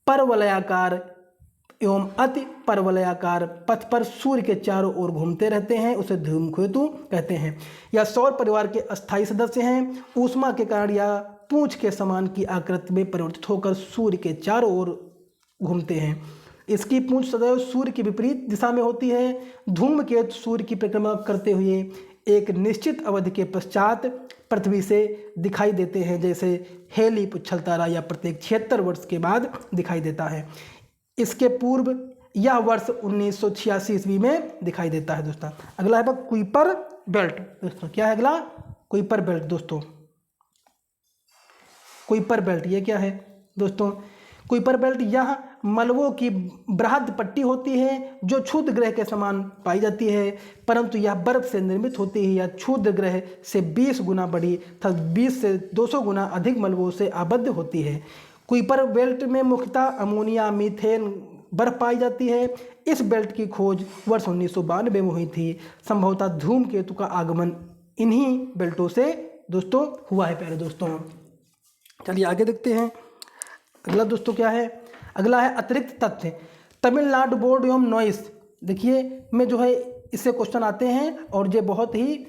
परवलयाकार एवं अति परवलयाकार पथ पर सूर्य के चारों ओर घूमते रहते हैं। उसे धूमकेतु कहते हैं। यह सौर परिवार के अस्थायी सदस्य हैं। ऊष्मा के कारण यह पूंछ के समान की आकृति में परिवर्तित होकर सूर्य के चारों ओर घूमते हैं। इसकी पूंछ सदैव सूर्य की विपरीत दिशा में होती है। धूमकेतु सूर्य की परिक्रमा करते हुए एक निश्चित अवधि के पश्चात पृथ्वी से दिखाई देते हैं, जैसे हेली पुच्छल तारा या प्रत्येक 76 वर्ष के बाद दिखाई देता है। इसके पूर्व यह वर्ष 1986 ईस्वी में दिखाई देता है दोस्तों। अगला है कुइपर बेल्ट। दोस्तों क्या है अगला? कुइपर बेल्ट दोस्तों। कुइपर बेल्ट ये क्या है दोस्तों? कुइपर बेल्ट यह मलबों की बृहद पट्टी होती है जो क्षुद्र ग्रह के समान पाई जाती है, परंतु यह बर्फ से निर्मित होती है। यह क्षुद्र ग्रह से 20 गुना बड़ी तथा 20 से 200 गुना अधिक मलबों से आबद्ध होती है। कुइपर बेल्ट में मुख्यतः अमोनिया, मीथेन, बर्फ पाई जाती है। इस बेल्ट की खोज वर्ष 1992 में हुई थी। संभवतः धूमकेतु का आगमन इन्हीं बेल्टों से दोस्तों हुआ है प्यारे दोस्तों। चलिए आगे देखते हैं। अगला दोस्तों क्या है? अगला है अतिरिक्त तथ्य। तमिलनाडु बोर्ड एवं नॉइस, देखिए में जो है इससे क्वेश्चन आते हैं और ये बहुत ही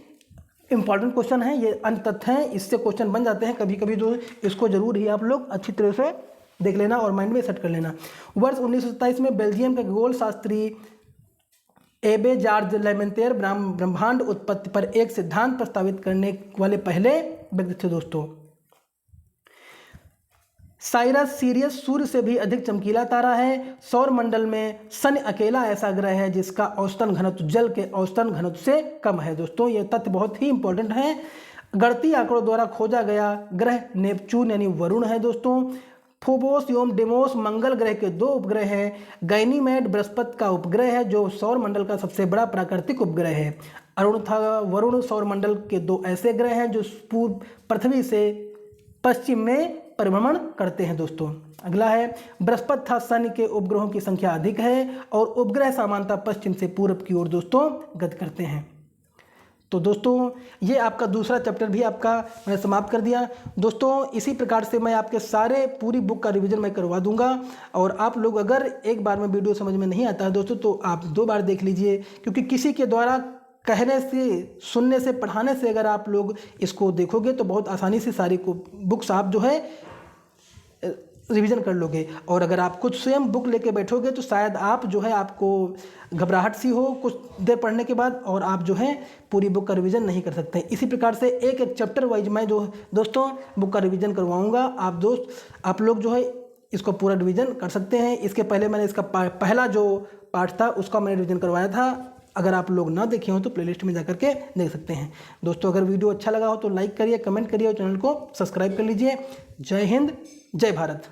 इंपॉर्टेंट क्वेश्चन है। ये अन्य तथ्य हैं, इससे क्वेश्चन बन जाते हैं कभी कभी। जो इसको जरूर ही आप लोग अच्छी तरह से देख लेना और माइंड में सेट कर लेना। वर्ष 1927 में बेल्जियम के खगोल शास्त्री एबे जॉर्ज लेमेंतेर ब्रह्मांड उत्पत्ति पर एक सिद्धांत प्रस्तावित करने वाले पहले व्यक्ति थे दोस्तों। साइरस सीरियस सूर्य से भी अधिक चमकीला तारा है। सौर मंडल में शनि अकेला ऐसा ग्रह है जिसका औसतन घनत्व जल के औसतन घनत्व से कम है दोस्तों। ये तथ्य बहुत ही इंपॉर्टेंट है। गणितीय आंकड़ों द्वारा खोजा गया ग्रह नेपच्यून यानी वरुण है दोस्तों। फोबोस एवं डेमोस मंगल ग्रह के 2 उपग्रह हैं। गैनीमेड बृहस्पति का उपग्रह है जो सौर मंडल का सबसे बड़ा प्राकृतिक उपग्रह है। अरुण था वरुण सौर मंडल के 2 ऐसे ग्रह हैं जो पूर्व पृथ्वी से पश्चिम में परिभ्रमण करते हैं दोस्तों। अगला है बृहस्पति था शनि के उपग्रहों की संख्या अधिक है और उपग्रह सामान्यतः पश्चिम से पूर्व की ओर दोस्तों गति करते हैं। तो दोस्तों ये आपका दूसरा चैप्टर भी आपका मैंने समाप्त कर दिया दोस्तों। इसी प्रकार से मैं आपके सारे पूरी बुक का रिवीजन मैं करवा दूंगा और आप लोग अगर एक बार में वीडियो समझ में नहीं आता है दोस्तों तो आप 2 बार देख लीजिए, क्योंकि किसी के द्वारा कहने से, सुनने से, पढ़ाने से अगर आप लोग इसको देखोगे तो बहुत आसानी से सारी को बुक्स आप जो है रिवीजन कर लोगे। और अगर आप खुद स्वयं बुक लेके बैठोगे तो शायद आप जो है, आपको घबराहट सी हो कुछ देर पढ़ने के बाद, और आप जो है पूरी बुक का रिवीजन नहीं कर सकते। इसी प्रकार से एक एक चैप्टर वाइज मैं जो दोस्तों बुक का रिवीजन करवाऊंगा। आप लोग जो है इसको पूरा रिवीजन कर सकते हैं। इसके पहले मैंने इसका पहला जो पार्ट था उसका मैंने रिवीजन करवाया था। अगर आप लोग ना देखे हो तो प्लेलिस्ट में जाकर के देख सकते हैं। दोस्तों अगर वीडियो अच्छा लगा हो तो लाइक करिए, कमेंट करिए और चैनल को सब्सक्राइब कर लीजिए। जय हिंद, जय भारत।